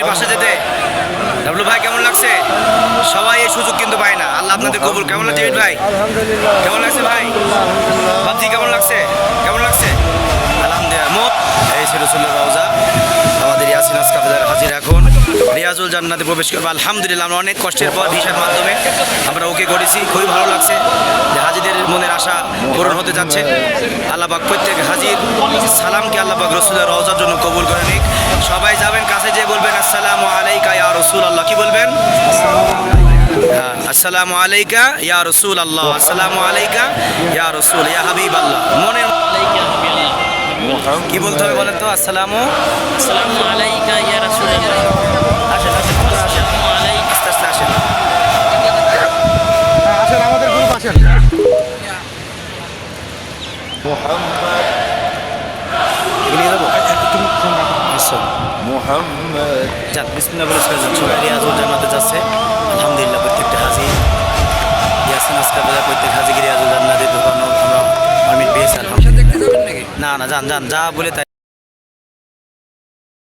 পাশে যেতে। ডাবলু ভাই কেমন লাগছে? সবাই এই সুযোগ কিন্তু পায় না। আল্লাহ আপনাদের কবুল। কেমন লাগছে ভাই? কেমন লাগছে ভাই? ভাবছি কেমন লাগছে? কেমন লাগছে? আলহামদুলিল্লাহ। এই ছিল রওজা, আমাদের ইয়াসিন আজকা বাজার হাজির এখন রিয়াজুল জান্নাতে প্রবেশ করবো। আলহামদুলিল্লাহ আমরা অনেক কষ্টের পর ভিসার মাধ্যমে আমরা ওকে করেছি। খুবই ভালো লাগছে যে হাজিদের মনের আশা পূরণ হতে যাচ্ছে। আল্লাহবাক প্রত্যেক হাজির সালামকে আল্লাহবাক রসুলের রওজার জন্য কবুল করে নিক। সবাই যাবেন, কাছে যেয়ে বলবেন আসসালামু আলাইকা ইয়া রসুল আল্লাহ। কি বলবেন? আসসালামু আলাইকা ইয়া রসুল আল্লাহ, আসসালামু আলাইকা ইয়া রসুল ইয়া হাবিব আল্লাহ। মনের কি বলতে হবে বলেন তো? আসসালামু আলাইকা ইয়া রাসূলুল্লাহ। আসেন আসেন আসেন, আস্তে আস্তে আসেন। আসেন আমাদের গ্রুপ আসেন। নিয়ে যাবো আচ্ছা যাক বিসমিল্লাহ বলে ছেড়ে যান। সবাই রিয়াজুল জান্নাতে যাচ্ছে আলহামদুলিল্লাহ। প্রত্যেকটা হাজি ইয়াসিন আজকা বাজার প্রত্যেক হাজিকে রিয়াজুল জান্নাতে ঢোকানো আমরা পারমিট পেয়েছি আলহামদুলিল্লাহ। না না যান যান যা বলে তাই।